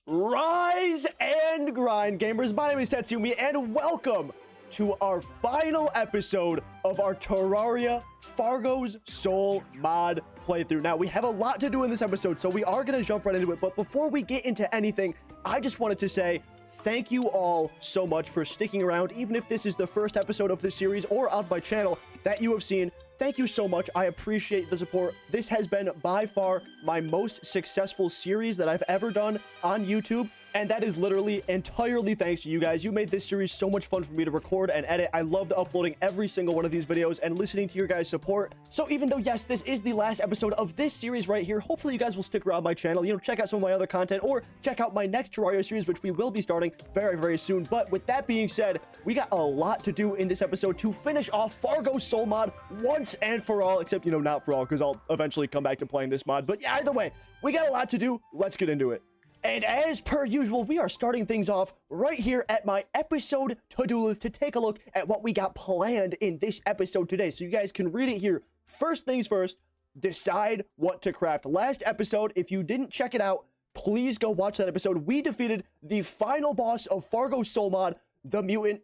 Rise and grind, gamers. My name is Tetsyumi, and welcome to our final episode of our Terraria Fargo's Soul mod playthrough. Now, we have a lot to do in this episode, so we are going to jump right into it. But before we get into anything, I just wanted to say thank you all so much for sticking around, even if this is the first episode of this series or on my channel that you have seen. Thank you so much. I appreciate the support. This has been by far my most successful series that I've ever done on YouTube, and that is literally entirely thanks to you guys. You made this series so much fun for me to record and edit. I loved uploading every single one of these videos and listening to your guys' support. So even though, yes, this is the last episode of this series right here, hopefully you guys will stick around my channel, check out some of my other content, or check out my next Terraria series, which we will be starting very, very soon. But with that being said, we got a lot to do in this episode to finish off Fargo Soul mod once and for all, except, not for all, because I'll eventually come back to playing this mod. But yeah, either way, we got a lot to do. Let's get into it. And as per usual, we are starting things off right here at my episode to-do list to take a look at what we got planned in this episode today. So you guys can read it here. First things first, decide what to craft. Last episode, if you didn't check it out, please go watch that episode. We defeated the final boss of Fargo Soul mod, the Mutant.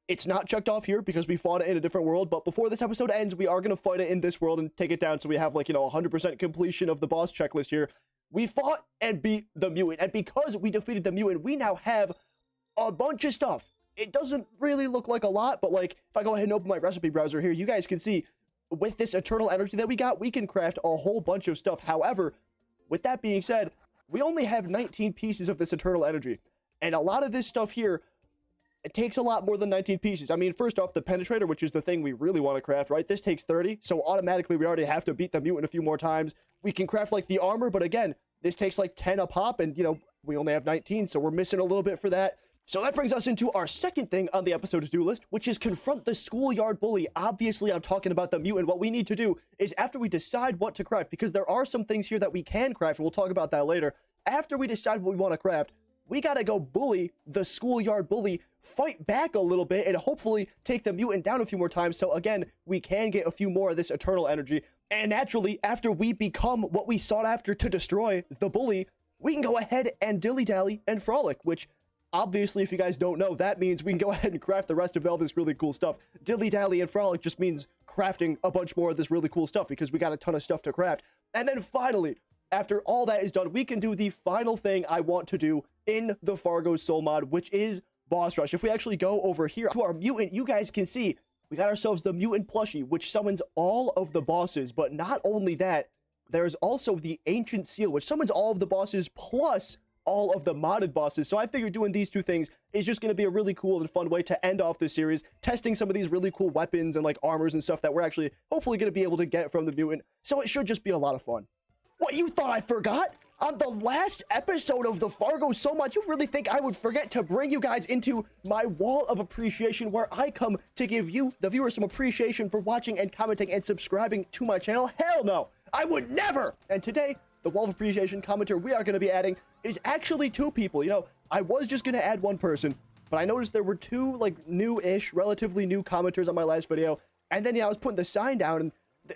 It's not checked off here because we fought it in a different world, but before this episode ends, we are going to fight it in this world and take it down so we have 100% completion of the boss checklist here. We fought and beat the Mutant, and because we defeated the Mutant, we now have a bunch of stuff. It doesn't really look like a lot, but if I go ahead and open my recipe browser here, you guys can see with this eternal energy that we got, we can craft a whole bunch of stuff. However, with that being said, we only have 19 pieces of this eternal energy, and a lot of this stuff here, it takes a lot more than 19 pieces. I mean, first off, the penetrator, which is the thing we really want to craft, right? This takes 30, so automatically we already have to beat the Mutant a few more times. We can craft the armor, but again, this takes 10 a pop, and we only have 19, so we're missing a little bit for that. So that brings us into our second thing on the episode to-do list, which is confront the schoolyard bully. Obviously, I'm talking about the Mutant. What we need to do is, after we decide what to craft, because there are some things here that we can craft, and we'll talk about that later. After we decide what we want to craft, we gotta go bully the schoolyard bully, fight back a little bit, and hopefully take the Mutant down a few more times. So again, we can get a few more of this eternal energy. And naturally, after we become what we sought after to destroy, the bully, we can go ahead and dilly-dally and frolic, which obviously, if you guys don't know, that means we can go ahead and craft the rest of all this really cool stuff. Dilly-dally and frolic just means crafting a bunch more of this really cool stuff because we got a ton of stuff to craft. And then finally, after all that is done, we can do the final thing I want to do in the Fargo Soul mod, which is boss rush. If we actually go over here to our Mutant, you guys can see we got ourselves the Mutant plushie, which summons all of the bosses. But not only that, there's also the Ancient Seal, which summons all of the bosses plus all of the modded bosses. So I figured doing these two things is just going to be a really cool and fun way to end off this series, testing some of these really cool weapons and armors and stuff that we're actually hopefully going to be able to get from the Mutant. So it should just be a lot of fun. What, you thought I forgot? On the last episode of the Fargo Soul mod, you really think I would forget to bring you guys into my wall of appreciation, where I come to give you, the viewers, some appreciation for watching and commenting and subscribing to my channel? Hell no, I would never! And today, the wall of appreciation commenter we are going to be adding is actually two people. I was just going to add one person, but I noticed there were two, new-ish, relatively new commenters on my last video, and then, I was putting the sign down, and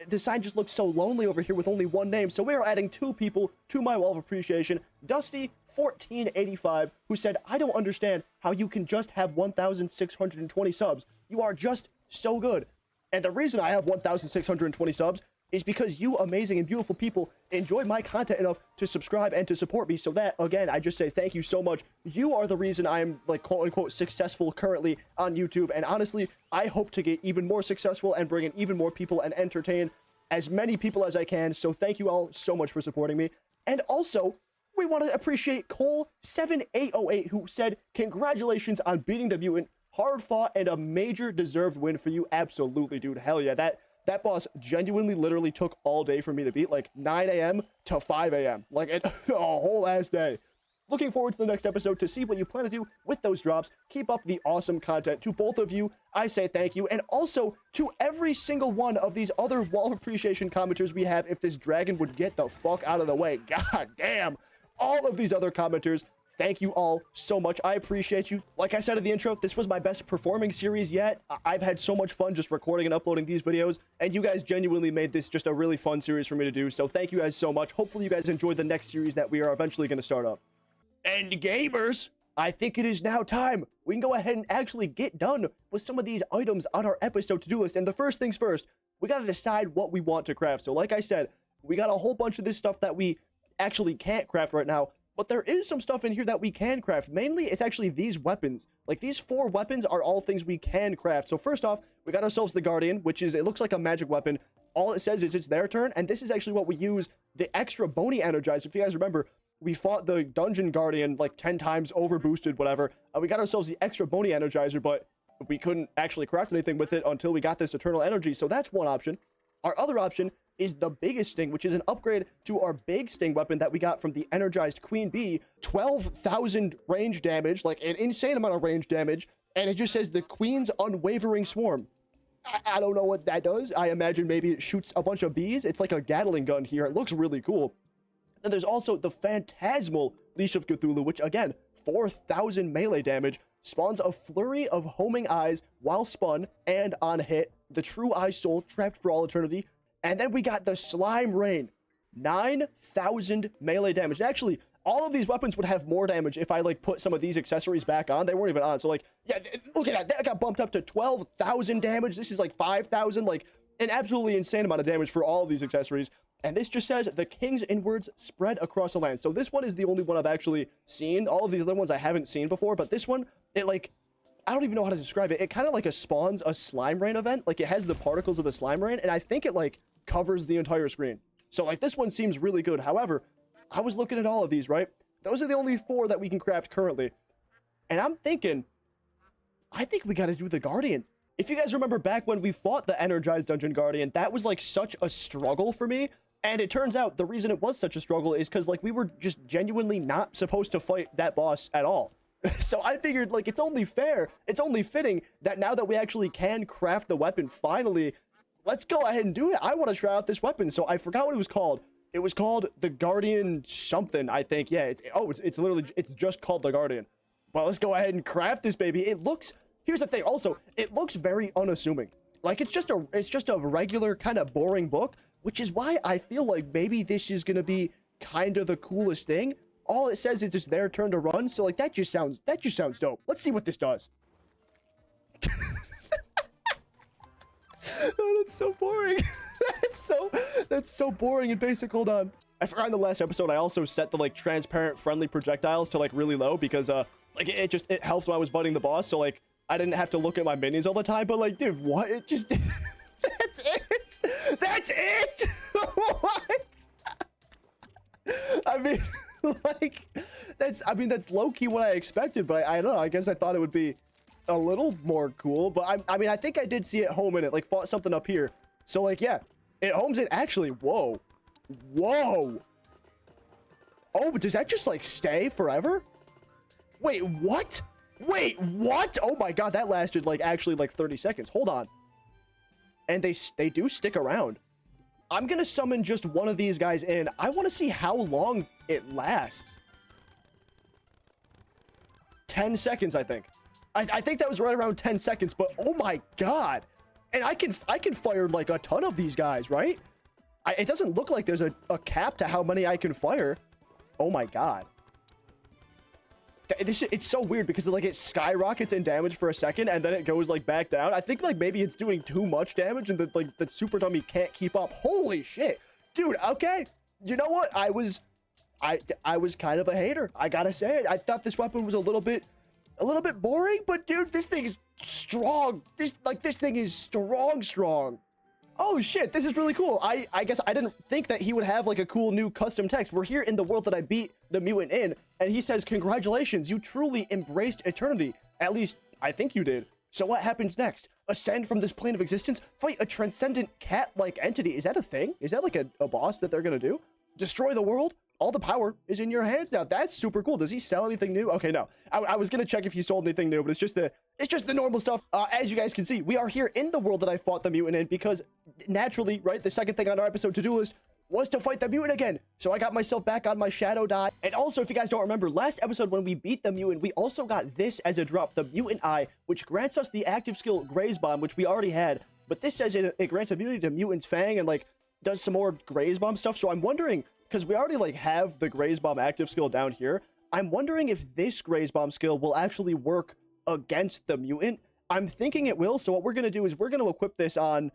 the sign just looks so lonely over here with only one name. So we are adding two people to my wall of appreciation. Dusty1485, who said, I don't understand how you can just have 1,620 subs. You are just so good. And the reason I have 1,620 subs is because you amazing and beautiful people enjoy my content enough to subscribe and to support me. So that, again, I just say thank you so much. You are the reason I am, quote-unquote, successful currently on YouTube. And honestly, I hope to get even more successful and bring in even more people and entertain as many people as I can. So thank you all so much for supporting me. And also, we want to appreciate Cole7808, who said, congratulations on beating the Mutant. Hard fought and a major deserved win for you. Absolutely, dude. Hell yeah. That boss genuinely literally took all day for me to beat, 9 a.m. to 5 a.m. A whole ass day. Looking forward to the next episode to see what you plan to do with those drops. Keep up the awesome content. To both of you, I say thank you. And also to every single one of these other wall appreciation commenters we have, if this dragon would get the fuck out of the way. God damn. All of these other commenters, thank you all so much. I appreciate you. Like I said in the intro, this was my best performing series yet. I've had so much fun just recording and uploading these videos, and you guys genuinely made this just a really fun series for me to do. So thank you guys so much. Hopefully you guys enjoyed the next series that we are eventually going to start up. And gamers, I think it is now time. We can go ahead and actually get done with some of these items on our episode to-do list. And the first things first, we got to decide what we want to craft. So like I said, we got a whole bunch of this stuff that we actually can't craft right now. But there is some stuff in here that we can craft. Mainly, it's actually these weapons. Like, these 4 weapons are all things we can craft. So first off, we got ourselves the Guardian, which is, it looks like a magic weapon. All it says is it's their turn. And this is actually what we use the extra bony energizer. If you guys remember, we fought the Dungeon Guardian like 10 times, over boosted, whatever. We got ourselves the extra bony energizer, but we couldn't actually craft anything with it until we got this eternal energy. So that's one option. Our other option is the biggest sting, which is an upgrade to our big sting weapon that we got from the energized Queen Bee. 12,000 range damage, like an insane amount of range damage. And it just says the Queen's Unwavering Swarm. I don't know what that does. I imagine maybe it shoots a bunch of bees. It's like a Gatling gun here. It looks really cool. And there's also the Phantasmal Leash of Cthulhu, which again, 4,000 melee damage, spawns a flurry of homing eyes while spun and on hit, the True Eye Soul trapped for all eternity. And then we got the Slime Rain, 9,000 melee damage. Actually, all of these weapons would have more damage if I like put some of these accessories back on. They weren't even on. So like, yeah, look at that. That got bumped up to 12,000 damage. This is like 5,000, like an absolutely insane amount of damage for all of these accessories. And this just says the King's Inwards spread across the land. So this one is the only one I've actually seen. All of these other ones I haven't seen before, but this one, it like, I don't even know how to describe it. It kind of like spawns a Slime Rain event. Like, it has the particles of the Slime Rain, and I think it like covers the entire screen. So like, this one seems really good. However, I was looking at all of these, right? Those are the only 4 that we can craft currently. And I'm thinking, I think we got to do the Guardian. If you guys remember back when we fought the Energized Dungeon Guardian, that was like such a struggle for me. And it turns out the reason it was such a struggle is because like we were just genuinely not supposed to fight that boss at all. So I figured like it's only fair, it's only fitting that now that we actually can craft the weapon finally, let's go ahead and do it. I want to try out this weapon. So I forgot what it was called. It was called the Guardian something, I think. Yeah, it's literally, it's just called the Guardian. Well, let's go ahead and craft this baby. It looks, here's the thing also, it looks very unassuming. Like it's just a regular kind of boring book, which is why I feel like maybe this is gonna be kind of the coolest thing. All it says is it's their turn to run, so like that just sounds dope. Let's see what this does. Oh, that's so boring. that's so boring and basic. Hold on. I forgot in the last episode I also set the like transparent friendly projectiles to like really low because like it helps when I was fighting the boss, so like I didn't have to look at my minions all the time. But like, dude, what? It just that's it. What? I mean, like that's low-key what I expected, but I don't know, I guess I thought it would be a little more cool. But I mean I think I did see it home in it, like fought something up here, so like yeah, it homes it actually. Whoa, oh, but does that just like stay forever? Wait, what? Oh my god, that lasted like actually like 30 seconds. Hold on. And they do stick around. I'm gonna summon just one of these guys in. I want to see how long it lasts. 10 seconds, I think. I think that was right around 10 seconds, but oh my god. And I can fire like a ton of these guys, right? It doesn't look like there's a cap to how many I can fire. Oh my god. It's so weird because like it skyrockets in damage for a second and then it goes like back down. I think like maybe it's doing too much damage and the super dummy can't keep up. Holy shit, dude. Okay, you know what? I was kind of a hater. I gotta say it. I thought this weapon was a little bit boring, but dude, this thing is strong. This thing is strong. Oh shit, this is really cool. I guess I didn't think that he would have like a cool new custom text. We're here in the world that I beat the mutant in, and he says, congratulations, you truly embraced eternity. At least, I think you did. So what happens next? Ascend from this plane of existence? Fight a transcendent cat-like entity? Is that a thing? Is that like a boss that they're gonna do? Destroy the world? All the power is in your hands now. That's super cool. Does he sell anything new? Okay, no. I was gonna check if he sold anything new, but it's just the normal stuff. As you guys can see, we are here in the world that I fought the mutant in because naturally, right, the second thing on our episode to-do list was to fight the mutant again. So I got myself back on my shadow die. And also, if you guys don't remember, last episode when we beat the mutant, we also got this as a drop, the mutant eye, which grants us the active skill Graze Bomb, which we already had. But this says it grants immunity to mutant's fang and like does some more Graze Bomb stuff. So I'm wondering, because we already like have the Graze Bomb active skill down here, I'm wondering if this Graze Bomb skill will actually work against the mutant. I'm thinking it will, so what we're going to do is we're going to equip this on,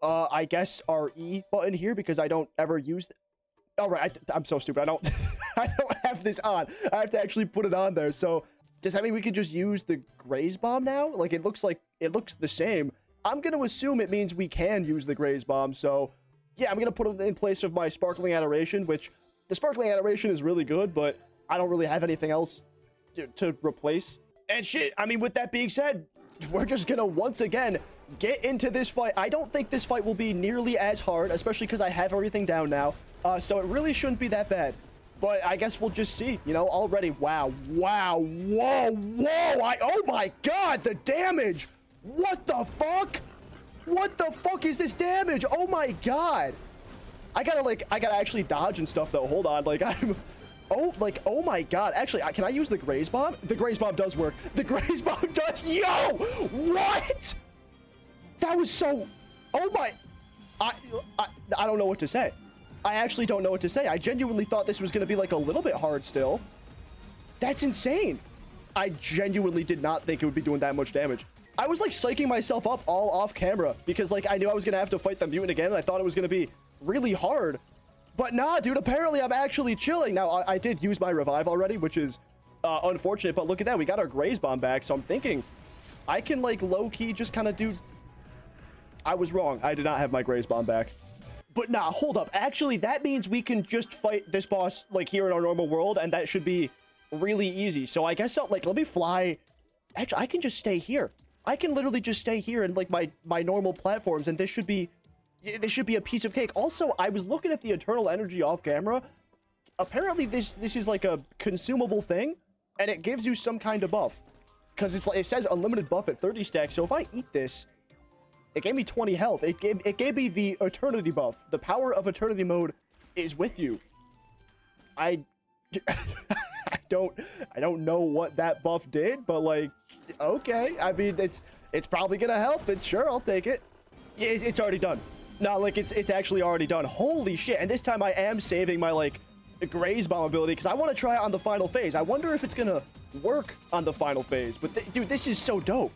I guess, our E button here, because I don't ever use... All right, I'm so stupid. I don't I don't have this on. I have to actually put it on there. So does that mean we can just use the Graze Bomb now? Like, it looks the same. I'm going to assume it means we can use the Graze Bomb. So yeah, I'm going to put it in place of my Sparkling Adoration, which the Sparkling Adoration is really good, but I don't really have anything else to replace. And shit, I mean, with that being said, we're just going to once again get into this fight. I don't think this fight will be nearly as hard, especially because I have everything down now. So it really shouldn't be that bad. But I guess we'll just see, you know, already. Wow. Whoa. Oh my God, the damage. What the fuck? What the fuck is this damage? Oh my God. I gotta actually dodge and stuff though. Hold on. Oh my God. Actually, can I use the Graze Bomb? The Graze Bomb does work. The Graze Bomb does. Yo, what? That was so, oh my, I don't know what to say. I actually don't know what to say. I genuinely thought this was going to be like a little bit hard still. That's insane. I genuinely did not think it would be doing that much damage. I was like psyching myself up all off camera because like I knew I was going to have to fight the mutant again, and I thought it was going to be really hard. But nah, dude, apparently I'm actually chilling. Now, I did use my revive already, which is unfortunate, but look at that. We got our Graze Bomb back, so I'm thinking I can like low-key just kind of do... I was wrong. I did not have my Graze Bomb back. But nah, hold up. Actually, that means we can just fight this boss like here in our normal world, and that should be really easy. So I guess let me fly. Actually, I can just stay here. I can literally just stay here in like my normal platforms, and this should be a piece of cake. Also, I was looking at the eternal energy off camera. Apparently, this is like a consumable thing, and it gives you some kind of buff because it says unlimited buff at 30 stacks. So if I eat this, it gave me 20 health. It gave me the eternity buff. The power of eternity mode is with you. I don't know what that buff did, but like, okay. I mean, it's probably gonna help. But sure, I'll take it. It's already done. No, like it's actually already done. Holy shit! And this time I am saving my like Graze Bomb ability because I want to try it on the final phase. I wonder if it's gonna work on the final phase. But dude, this is so dope.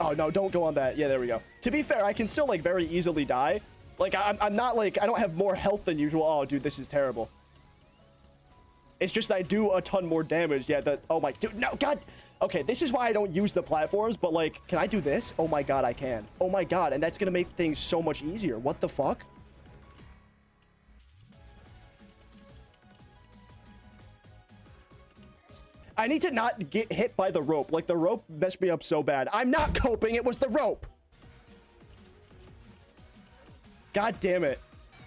Oh, no, don't go on that. Yeah, there we go. To be fair, I can still, like, very easily die. Like, I'm not, like, I don't have more health than usual. Oh, dude, this is terrible. It's just that I do a ton more damage. Yeah, oh, my... Dude, no, God. Okay, this is why I don't use the platforms, but, like, can I do this? Oh, my God, I can. Oh, my God, and that's gonna make things so much easier. What the fuck? I need to not get hit by the rope. Like, the rope messed me up so bad. I'm not coping. It was the rope. God damn it.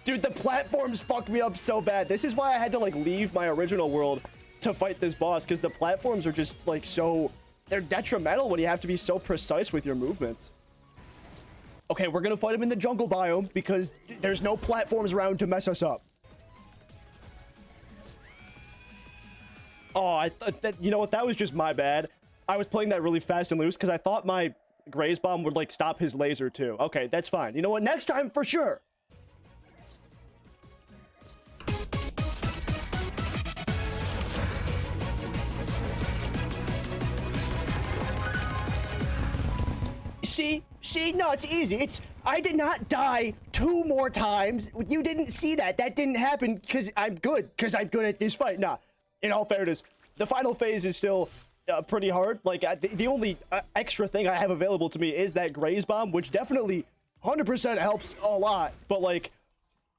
Dude, the platforms fucked me up so bad. This is why I had to, like, leave my original world to fight this boss, because the platforms are just, like, so... They're detrimental when you have to be so precise with your movements. Okay, we're gonna fight him in the jungle biome, because there's no platforms around to mess us up. Oh, I thought that, you know what, that was just my bad. I was playing that really fast and loose because I thought my Graze Bomb would like stop his laser too. Okay, that's fine. You know what, next time for sure. See, no, it's easy. I did not die 2 more times. You didn't see that. That didn't happen because I'm good at this fight. Nah. In all fairness, the final phase is still pretty hard. Like, the only extra thing I have available to me is that Graze Bomb, which definitely 100% helps a lot. But, like,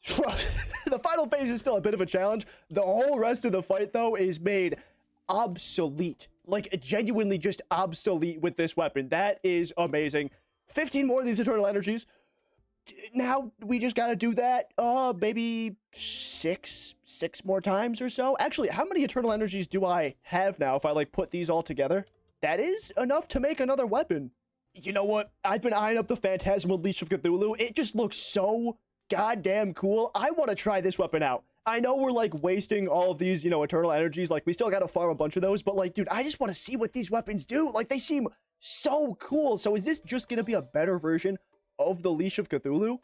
the final phase is still a bit of a challenge. The whole rest of the fight, though, is made obsolete. Like, genuinely just obsolete with this weapon. That is amazing. 15 more of these eternal energies. Now we just gotta do that maybe six more times or so. Actually, how many eternal energies do I have now if I like put these all together? That is enough to make another weapon. You know what, I've been eyeing up the Phantasmal Leash of Cthulhu. It just looks so goddamn cool. I want to try this weapon out. I know we're like wasting all of these, you know, eternal energies. Like, we still gotta farm a bunch of those, but like, dude, I just want to see what these weapons do. Like, they seem so cool. So is this just gonna be a better version of the Leash of Cthulhu?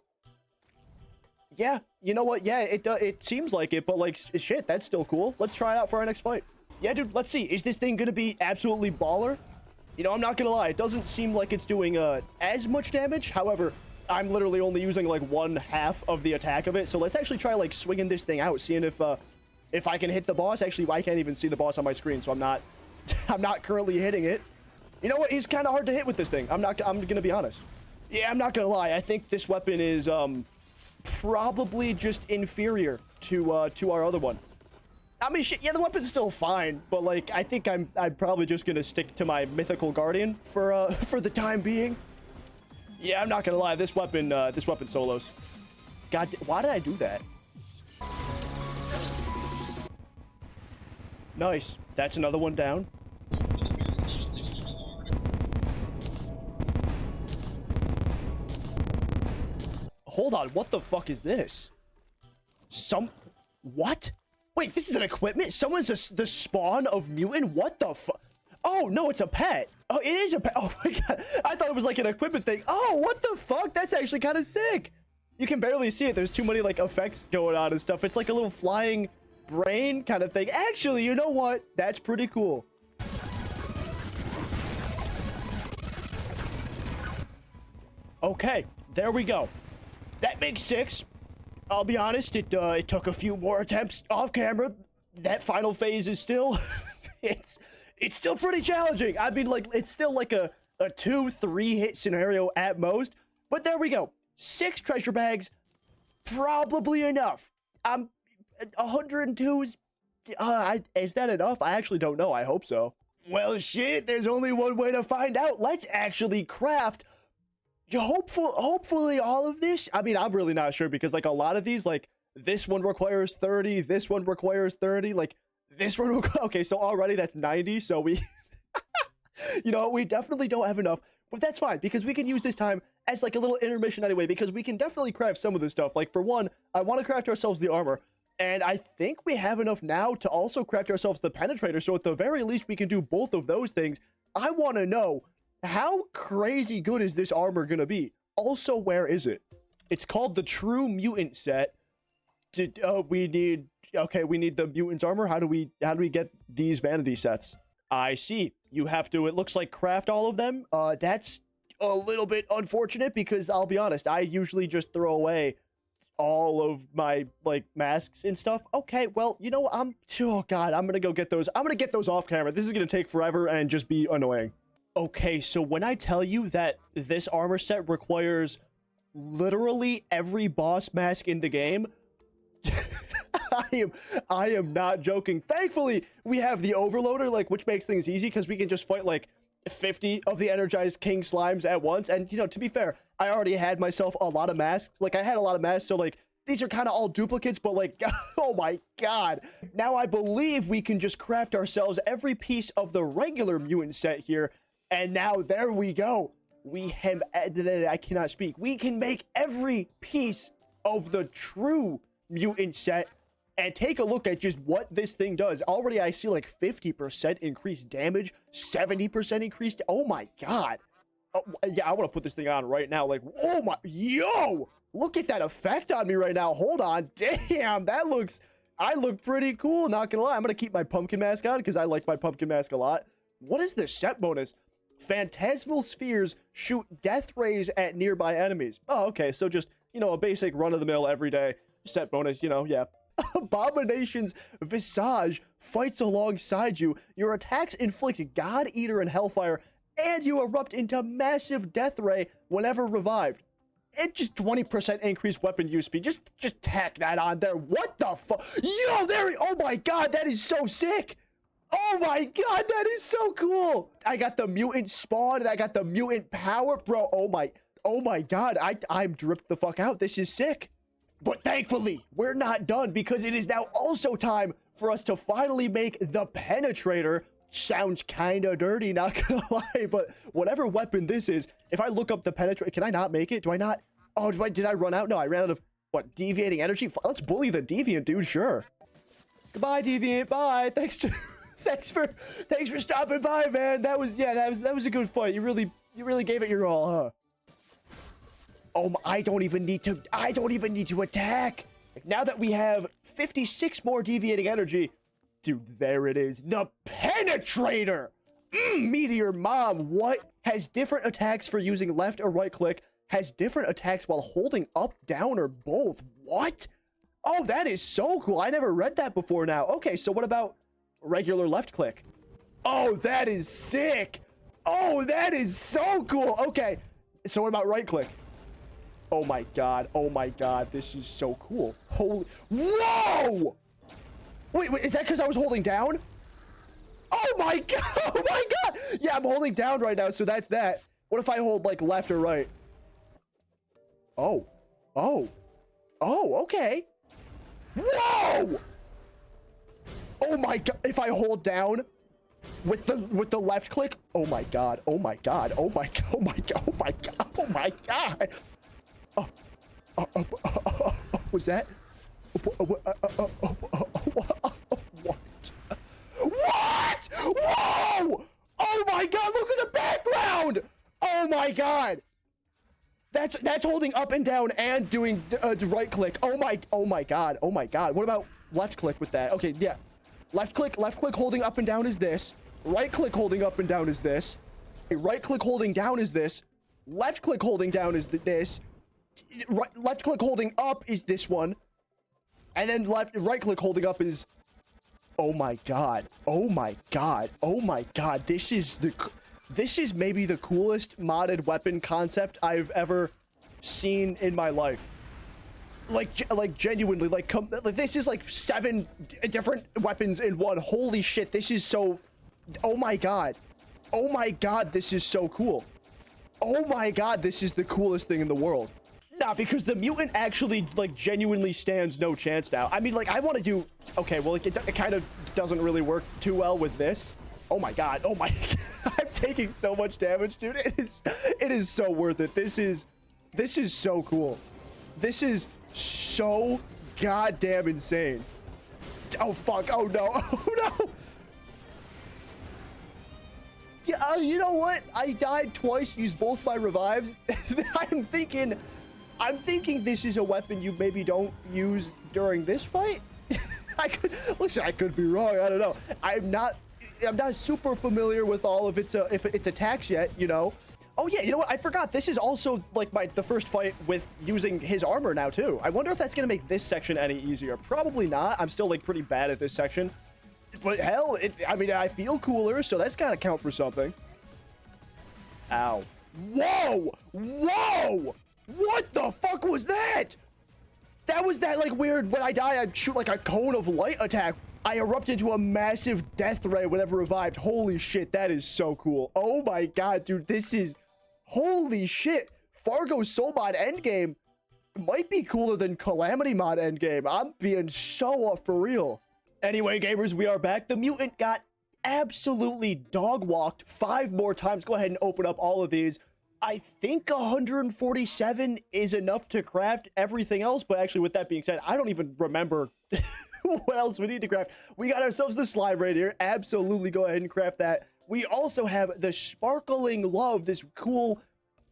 Yeah, you know what? Yeah, it seems like it, but like, shit, that's still cool. Let's try it out for our next fight. Yeah, dude, let's see. Is this thing gonna be absolutely baller? You know, I'm not gonna lie. It doesn't seem like it's doing as much damage. However, I'm literally only using like 1/2 of the attack of it. So let's actually try like swinging this thing out, seeing if I can hit the boss. Actually, I can't even see the boss on my screen, so I'm not I'm not currently hitting it. You know what? He's kind of hard to hit with this thing. I'm gonna be honest. Yeah, I'm not gonna lie. I think this weapon is probably just inferior to our other one. I mean, shit, yeah, the weapon's still fine, but like, I think I'm probably just gonna stick to my mythical guardian for the time being. Yeah, I'm not gonna lie. This weapon solos. God, why did I do that? Nice. That's another one down. Hold on, what the fuck is this? What? Wait, this is an equipment? Someone's the spawn of mutant? What the fuck? Oh, no, it's a pet. Oh, it is a pet. Oh my god. I thought it was like an equipment thing. Oh, what the fuck? That's actually kind of sick. You can barely see it. There's too many like effects going on and stuff. It's like a little flying brain kind of thing. Actually, you know what? That's pretty cool. Okay, there we go. That makes 6. I'll be honest, it took a few more attempts off camera. That final phase is still it's still pretty challenging. I mean, like, it's still like a 2-3 hit scenario at most. But there we go. 6 treasure bags, probably enough. 102 is that enough? I actually don't know. I hope so. Well, shit, there's only one way to find out. Let's actually craft hopefully all of this. I mean, I'm really not sure because like a lot of these, like this one requires 30, this one requires 30, like this one okay, so already that's 90. So we you know, we definitely don't have enough, but that's fine because we can use this time as like a little intermission anyway, because we can definitely craft some of this stuff. Like for one, I want to craft ourselves the armor, and I think we have enough now to also craft ourselves the penetrator. So at the very least, we can do both of those things. I want to know, how crazy good is this armor gonna be? Also, where is it? It's called the True Mutant set. We need the mutant's armor. How do we get these vanity sets? I see. You have to, it looks like, craft all of them. That's a little bit unfortunate because I'll be honest, I usually just throw away all of my like masks and stuff. Okay, well, you know, oh god, I'm gonna go get those. I'm gonna get those off camera. This is gonna take forever and just be annoying. Okay, so when I tell you that this armor set requires literally every boss mask in the game, I am not joking. Thankfully, we have the overloader, like, which makes things easy because we can just fight like 50 of the energized king slimes at once. And you know, to be fair, I already had myself a lot of masks. Like, I had a lot of masks, so like these are kind of all duplicates, but like, oh my god. Now I believe we can just craft ourselves every piece of the regular mutant set here. And now there we go. I cannot speak. We can make every piece of the true mutant set and take a look at just what this thing does. Already I see like 50% increased damage, 70% increased. Oh my god. Oh, yeah, I want to put this thing on right now. Like, oh my, yo, look at that effect on me right now. Hold on. Damn, I look pretty cool. Not gonna lie. I'm gonna keep my pumpkin mask on because I like my pumpkin mask a lot. What is the set bonus? Phantasmal spheres shoot death rays at nearby enemies. Oh, okay. So just, you know, a basic run-of-the-mill everyday set bonus, you know, yeah. Abomination's visage fights alongside you. Your attacks inflict God Eater and Hellfire, and you erupt into massive death ray whenever revived. And just 20% increased weapon use speed. Just tack that on there. What the fuck? Yo, oh my god, that is so sick. Oh my god, that is so cool. I got the mutant spawn and I got the mutant power, bro. Oh my god, I'm dripped the fuck out. This is sick. But thankfully, we're not done because it is now also time for us to finally make the penetrator. Sounds kind of dirty, not gonna lie, but whatever weapon this is, if I look up the penetrator, can I not make it? Do I not? Oh, did I run out? No, I ran out of, what, deviating energy? Let's bully the deviant, dude, sure. Goodbye, deviant, bye. Thanks for stopping by, man. That was a good fight. You really gave it your all, huh? Oh, I don't even need to attack. Now that we have 56 more deviating energy, dude, there it is. The Penetrator. Meteor Mom. What has different attacks for using left or right click? Has different attacks while holding up, down, or both. What? Oh, that is so cool. I never read that before now. Okay, so what about regular left click? Oh, that is sick. Oh, that is so cool. Okay, so what about right click? Oh my god. Oh my god. This is so cool. Holy. Whoa! Wait, is that because I was holding down? Oh my god. Oh my god. Yeah, I'm holding down right now, so that's that. What if I hold like left or right? Oh. Oh. Oh, okay. Whoa! Oh my god. If I hold down with the left click. Oh my god. Oh my god. Oh my god. Oh my god. Oh my god. Oh my god. Was that? What? What? Whoa! Oh my god, look at the background! Oh my god! That's holding up and down and doing the right click. Oh my god. Oh my god. What about left click with that? Okay, yeah. Left click holding up and down is this. Right click holding up and down is this. Right click holding down is this. Left click holding down is this. Left click holding up is this one. And then right click holding up is... Oh my god. Oh my god. Oh my god. This is maybe the coolest modded weapon concept I've ever seen in my life. Like genuinely, like this is like 7 different weapons in one. Holy shit, this is so... Oh my god. Oh my god, this is so cool. Oh my god, this is the coolest thing in the world. Nah, because the mutant actually, like, genuinely stands no chance now. I mean, like, I want to do... Okay, well, it kind of doesn't really work too well with this. Oh my god. Oh my... I'm taking so much damage, dude. It is so worth it. This is so cool. This is so goddamn insane. Oh, fuck. Oh, no. Oh, no. Yeah, you know what? I died twice, used both my revives. I'm thinking this is a weapon you maybe don't use during this fight. I could be wrong. I don't know. I'm not super familiar with all of its attacks yet, you know. Oh yeah, you know what? I forgot. This is also like the first fight with using his armor now too. I wonder if that's gonna make this section any easier. Probably not. I'm still like pretty bad at this section. But hell, I mean, I feel cooler, so that's gotta count for something. Ow. Whoa! Whoa! What the fuck was that? That was that, like, weird, when I die, I shoot, like, a cone of light attack. I erupt into a massive death ray whenever revived. Holy shit, that is so cool. Oh my god, dude, this is... Holy shit. Fargo Soul Mod Endgame might be cooler than Calamity Mod Endgame. I'm being so for real. Anyway, gamers, we are back. The mutant got absolutely dog-walked 5 more times. Go ahead and open up all of these. I think 147 is enough to craft everything else, but actually, with that being said, I don't even remember what else we need to craft. We got ourselves the slime right here. Absolutely go ahead and craft that. We also have the Sparkling Love, this cool,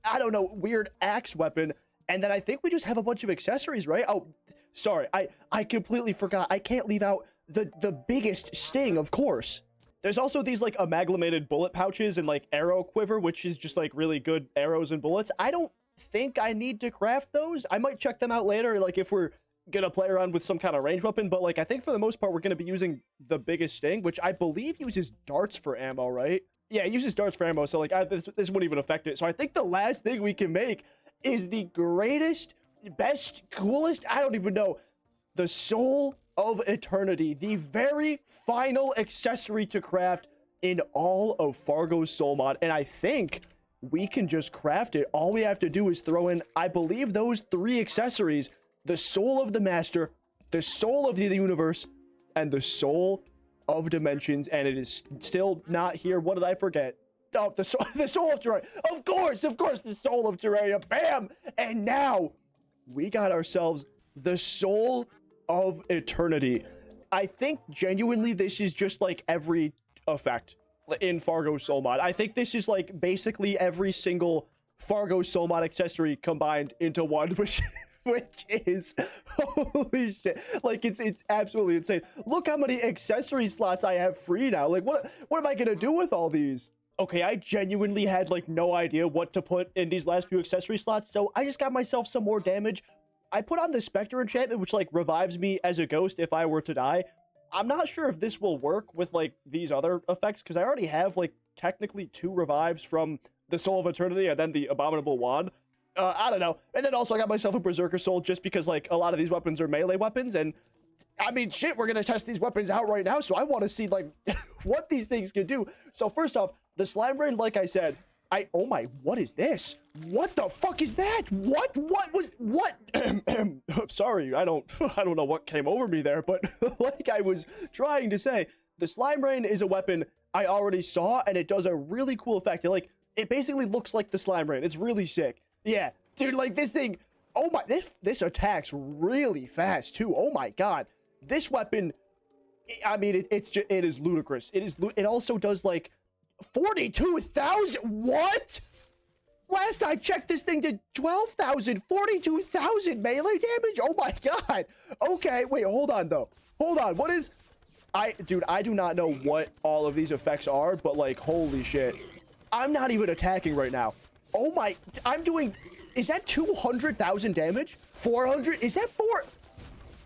I don't know, weird axe weapon. And then I think we just have a bunch of accessories, right? Oh, sorry, I completely forgot. I can't leave out the biggest sting, of course. There's also these like amalgamated bullet pouches and like arrow quiver, which is just like really good arrows and bullets. I don't think I need to craft those. I might check them out later, like if we're gonna play around with some kind of range weapon, but like I think for the most part we're gonna be using the biggest sting, which I believe uses darts for ammo, right? Yeah, it uses darts for ammo, so like this wouldn't even affect it. So I think the last thing we can make is the greatest, best, coolest, I don't even know, the Soul of Eternity, the very final accessory to craft in all of Fargo's Soul Mod. And I think we can just craft it. All we have to do is throw in, I believe, those 3 accessories: the Soul of the Master, the Soul of the Universe, and the Soul of Dimensions. And it is still not here. What did I forget? Oh, the Soul of Terraria. Of course, the Soul of Terraria. Bam! And now we got ourselves the Soul of Eternity. I think genuinely this is just like every effect in Fargo Soul Mod. I think this is like basically every single Fargo soul mod accessory combined into one, which is holy shit. Like it's absolutely insane. Look how many accessory slots I have free now. Like what am I gonna do with all these? Okay, I genuinely had like no idea what to put in these last few accessory slots, so I just got myself some more damage. I put on the Spectre enchantment, which like revives me as a ghost if I were to die. I'm not sure if this will work with like these other effects, because I already have like technically 2 revives from the Soul of Eternity and then the Abominable Wand. I don't know. And then also I got myself a Berserker Soul just because like a lot of these weapons are melee weapons, and I mean shit, we're gonna test these weapons out right now, so I want to see like what these things can do. So first off, the Slime Brain, like I said, oh my, what is this? What the fuck is that? What sorry, I don't know what came over me there, but like I was trying to say, the Slime Rain is a weapon I already saw, and it does a really cool effect. It basically looks like the Slime Rain. It's really sick. Yeah, dude, like this thing, oh my, this attacks really fast too. Oh my god. This weapon, I mean, it is ludicrous. It also does like 42,000. What? Last I checked, this thing did 12,000, 42,000 melee damage. Oh my god. Okay, wait, hold on though. Hold on. What is... Dude, I do not know what all of these effects are, but like, holy shit. I'm not even attacking right now. Oh my... I'm doing... Is that 200,000 damage? 400? Is that 4?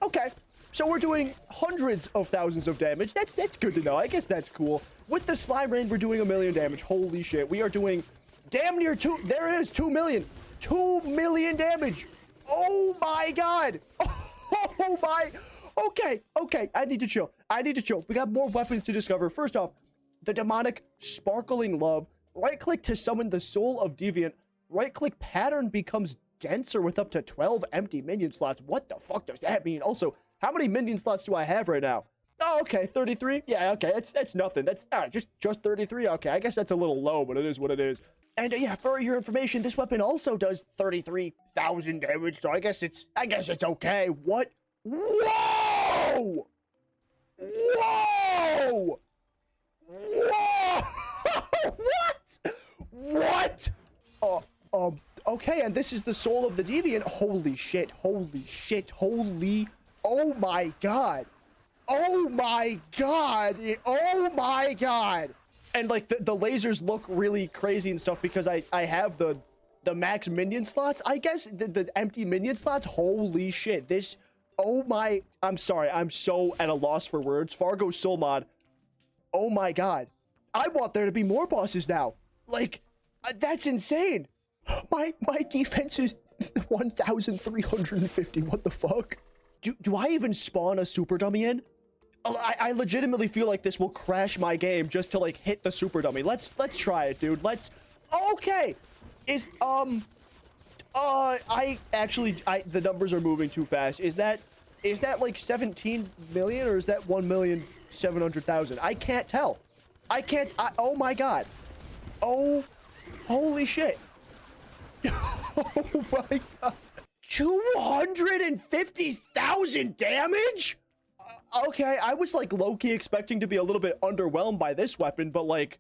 Okay. So we're doing hundreds of thousands of damage. That's good to know. I guess that's cool. With the Slime Rain, we're doing 1 million damage. Holy shit. We are doing damn near 2. There it is. 2 million. 2 million damage. Oh my god. Oh my. Okay. I need to chill. We got more weapons to discover. First off, the demonic sparkling love. Right-click to summon the soul of Deviant. Right-click pattern becomes denser with up to 12 empty minion slots. What the fuck does that mean? Also, how many minion slots do I have right now? Oh, okay, 33. Yeah, okay, that's nothing. That's just 33. Okay, I guess that's a little low, but it is what it is. And yeah, for your information, this weapon also does 33,000 damage, so I guess it's okay. What? Whoa! Whoa! Whoa! What? Okay, and this is the soul of the Deviant. Holy shit. Oh my god. Oh my god. And like the lasers look really crazy and stuff because I have the max minion slots, I guess, the empty minion slots. Holy shit. This, oh my, I'm sorry, I'm so at a loss for words. Fargo soul mod. Oh my god. I want there to be more bosses now. Like, that's insane. My defense is 1,350. What the fuck? Do I even spawn a super dummy in? I legitimately feel like this will crash my game just to like hit the super dummy. Let's try it, dude. Okay. The numbers are moving too fast. Is that like 17 million or is that 1,700,000? I can't tell. Oh my god. Oh, holy shit. Oh my god. 250,000 damage? Okay, I was like low-key expecting to be a little bit underwhelmed by this weapon, but like,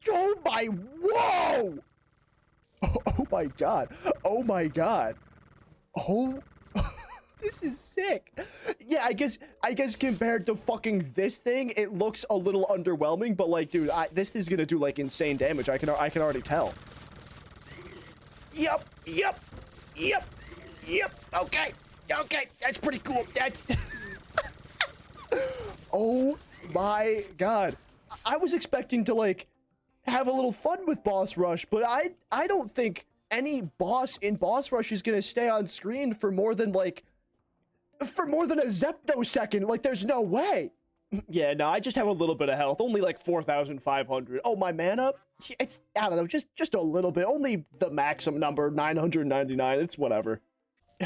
oh my, whoa! Oh my god. Oh, this is sick. Yeah, I guess compared to fucking this thing, it looks a little underwhelming, but like, dude, this is gonna do like insane damage. I can already tell. Yep. Okay, that's pretty cool. That's oh my god. I was expecting to like have a little fun with boss rush, but I don't think any boss in boss rush is gonna stay on screen for more than a zeptosecond. Like, there's no way. Yeah, no, I just have a little bit of health, only like 4,500. Oh, my mana, it's, I don't know, just a little bit, only the maximum number, 999. It's whatever.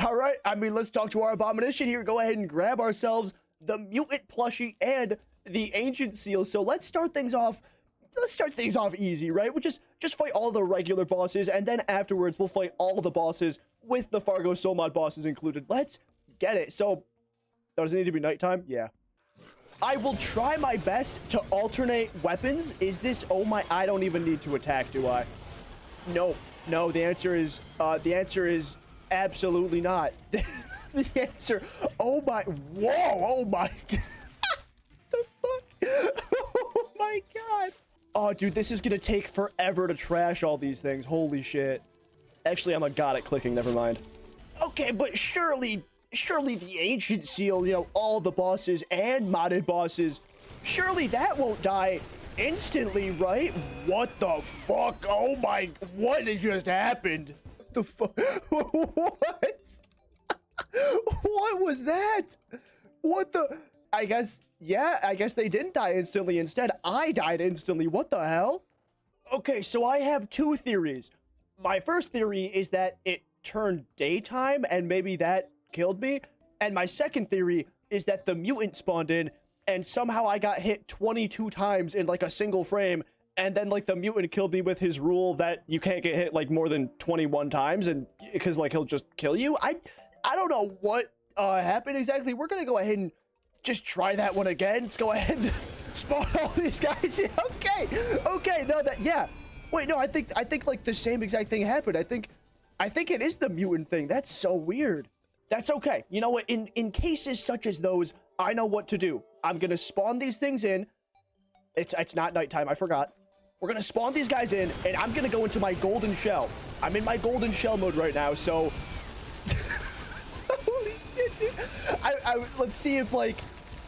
All right, I mean, let's talk to our abomination here. Go ahead and grab ourselves the mutant plushie and the ancient seal. So let's start things off easy, right? We'll just fight all the regular bosses, and then afterwards we'll fight all the bosses with the Fargo soul mod bosses included. Let's get it. So does it need to be nighttime? Yeah. I will try my best to alternate weapons. Is this, oh my, I don't even need to attack, do I? No, no, the answer is absolutely not. The answer, oh my, whoa, oh my, the fuck? Oh my God. Oh, dude, this is gonna take forever to trash all these things. Holy shit. Actually, I'm a god at clicking, never mind. Okay, but surely the ancient seal, you know, all the bosses and modded bosses, surely that won't die instantly, right? What the fuck? Oh my, what just happened? The fuck? What? What was that? What the? I guess, yeah, I guess they didn't die instantly. Instead, I died instantly. What the hell? Okay, so I have two theories. My first theory is that it turned daytime and maybe that killed me. And my second theory is that the mutant spawned in and somehow I got hit 22 times in like a single frame. And then like the mutant killed me with his rule that you can't get hit like more than 21 times, and because like he'll just kill you. I don't know what happened exactly. We're gonna go ahead and just try that one again. Let's go ahead and spawn all these guys. Okay, no, that, yeah. Wait, no, I think like the same exact thing happened. I think it is the mutant thing. That's so weird. That's okay. You know what? In cases such as those, I know what to do. I'm gonna spawn these things in. It's not nighttime. I forgot. We're gonna spawn these guys in, and I'm gonna go into my golden shell. I'm in my golden shell mode right now, so holy shit, dude. Let's see if like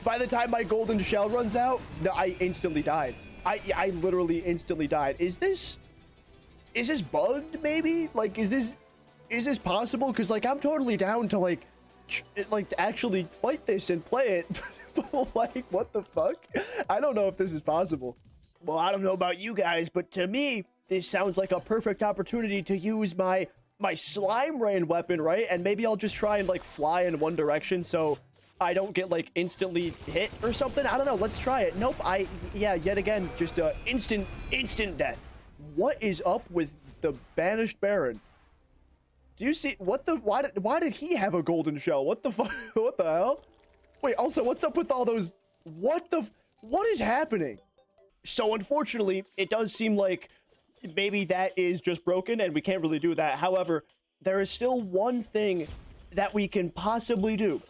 by the time my golden shell runs out, no, I instantly died. I literally instantly died. Is this bugged maybe? Like, is this possible? Because like I'm totally down to like actually fight this and play it. But like, what the fuck? I don't know if this is possible. Well, I don't know about you guys, but to me, this sounds like a perfect opportunity to use my slime rain weapon, right? And maybe I'll just try and like fly in one direction so I don't get like instantly hit or something. I don't know. Let's try it. Nope. Yeah, yet again, just instant death. What is up with the banished Baron? Do you see what the, why did he have a golden shell? What the fuck? What the hell? Wait, also, what's up with all those, what is happening? So unfortunately, it does seem like maybe that is just broken and we can't really do that. However, there is still one thing that we can possibly do.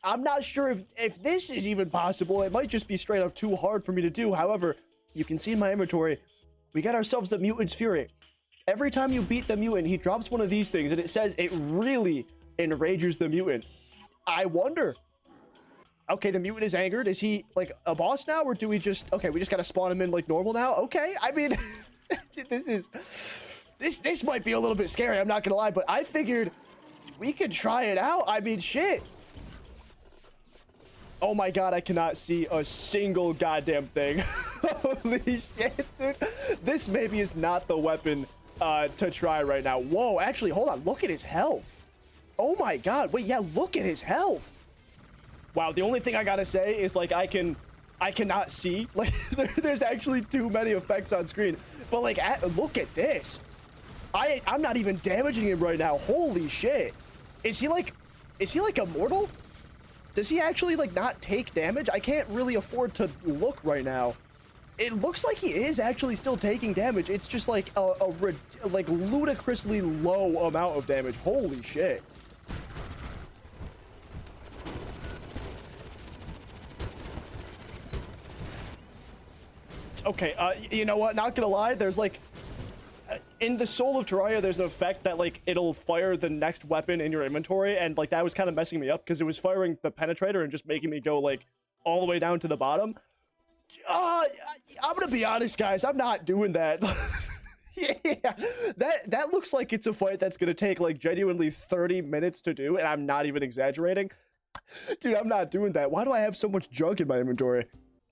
I'm not sure if this is even possible. It might just be straight up too hard for me to do. However, you can see in my inventory, we got ourselves the Mutant's Fury. Every time you beat the mutant, he drops one of these things and it says it really enrages the mutant. I wonder. Okay, the mutant is angered. Is he like a boss now, or do we just, okay, we just gotta spawn him in like normal now? Okay, I mean, dude, this might be a little bit scary, I'm not gonna lie, but I figured we could try it out. I mean, shit. Oh my god, I cannot see a single goddamn thing. Holy shit, dude. This maybe is not the weapon to try right now. Whoa, actually, hold on. Look at his health. Oh my god. Wait, yeah, look at his health. Wow, the only thing I gotta say is like I cannot see. Like there's actually too many effects on screen. But like look at this. I'm not even damaging him right now. Holy shit. Is he like immortal? Does he actually like not take damage? I can't really afford to look right now. It looks like he is actually still taking damage. It's just like a like ludicrously low amount of damage. Holy shit. Okay, you know what? Not gonna lie, there's like in the Soul of Terraria, there's an effect that like it'll fire the next weapon in your inventory, and like that was kind of messing me up because it was firing the penetrator and just making me go like all the way down to the bottom. I'm gonna be honest, guys, I'm not doing that. Yeah, that looks like it's a fight that's gonna take like genuinely 30 minutes to do, and I'm not even exaggerating. Dude, I'm not doing that. Why do I have so much junk in my inventory?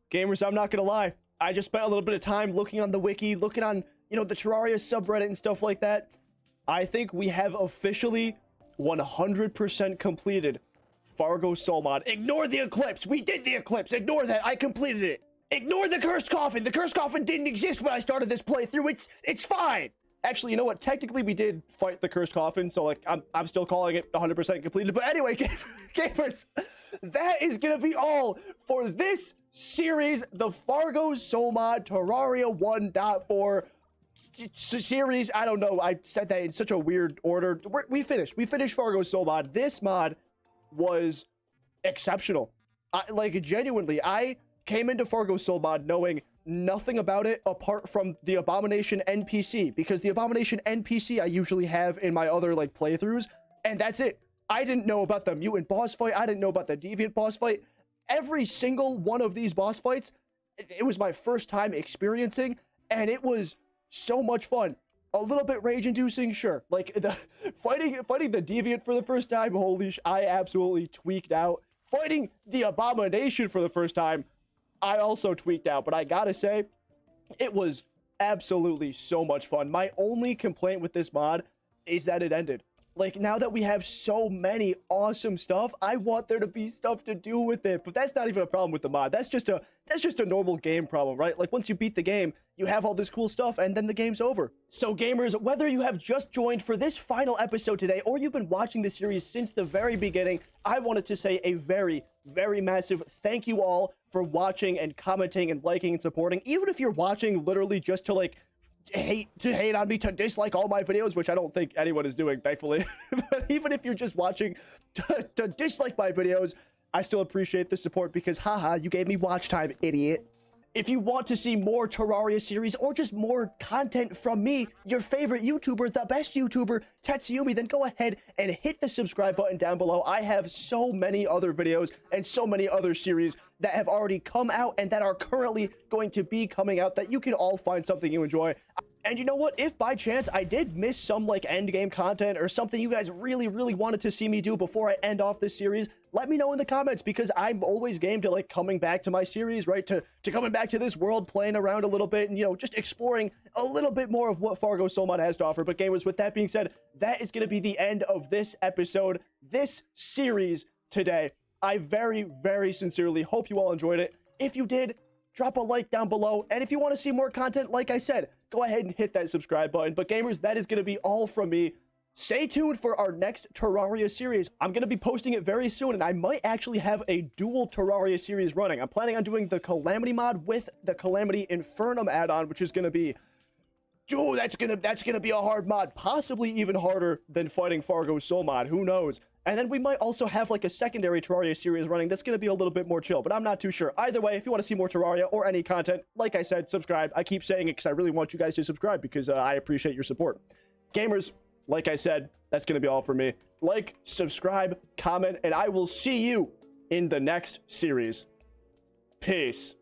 Gamers, I'm not gonna lie. I just spent a little bit of time looking on the wiki, looking on, you know, the Terraria subreddit and stuff like that. I think we have officially 100% completed Fargo Soul Mod. Ignore the eclipse. We did the eclipse. Ignore that. I completed it. Ignore the cursed coffin. The cursed coffin didn't exist when I started this playthrough. It's fine. Actually, you know what? Technically, we did fight the cursed coffin, so like I'm still calling it 100% completed. But anyway, gamers, that is gonna be all for this series, the Fargo Soul Mod Terraria 1.4. series. I don't know. I said that in such a weird order. We finished Fargo Soul mod. This mod was exceptional. Like, genuinely, I came into Fargo Soul mod knowing nothing about it apart from the Abomination NPC, because the Abomination NPC I usually have in my other like playthroughs, and that's it. I didn't know about the mutant boss fight. I didn't know about the deviant boss fight. Every single one of these boss fights, it was my first time experiencing, and it was so much fun. A little bit rage-inducing, sure. Like, the fighting the deviant for the first time, holy I absolutely tweaked out. Fighting the Abomination for the first time, I also tweaked out. But I gotta say, it was absolutely so much fun. My only complaint with this mod is that it ended. Like, now that we have so many awesome stuff, I want there to be stuff to do with it. But that's not even a problem with the mod. That's just a normal game problem, right? Like, once you beat the game, you have all this cool stuff, and then the game's over. So gamers, whether you have just joined for this final episode today, or you've been watching the series since the very beginning, I wanted to say a very, very massive thank you all for watching and commenting and liking and supporting. Even if you're watching literally just to like hate on me, to dislike all my videos, which I don't think anyone is doing, thankfully. But even if you're just watching to dislike my videos, I still appreciate the support, because haha, you gave me watch time, idiot. If you want to see more Terraria series or just more content from me, your favorite YouTuber, the best YouTuber, Tetsyumi, then go ahead and hit the subscribe button down below. I have so many other videos and so many other series that have already come out and that are currently going to be coming out that you can all find something you enjoy. And you know what? If by chance I did miss some like endgame content or something you guys really, really wanted to see me do before I end off this series, let me know in the comments, because I'm always game to like coming back to my series, right? To coming back to this world, playing around a little bit, and, you know, just exploring a little bit more of what Fargo Soul mod has to offer. But gamers, with that being said, that is going to be the end of this episode, this series today. I very, very sincerely hope you all enjoyed it. If you did, drop a like down below. And if you want to see more content, like I said, go ahead and hit that subscribe button. But gamers, that is going to be all from me. Stay tuned for our next Terraria series. I'm going to be posting it very soon, and I might actually have a dual Terraria series running. I'm planning on doing the Calamity mod with the Calamity Infernum add-on, which is going to be, dude, that's gonna be a hard mod, possibly even harder than fighting Fargo Soul mod. Who knows? And then we might also have like a secondary Terraria series running that's going to be a little bit more chill, but I'm not too sure. Either way, if you want to see more Terraria or any content, like I said, subscribe. I keep saying it because I really want you guys to subscribe, because I appreciate your support. Gamers, like I said, that's going to be all for me. Like, subscribe, comment, and I will see you in the next series. Peace.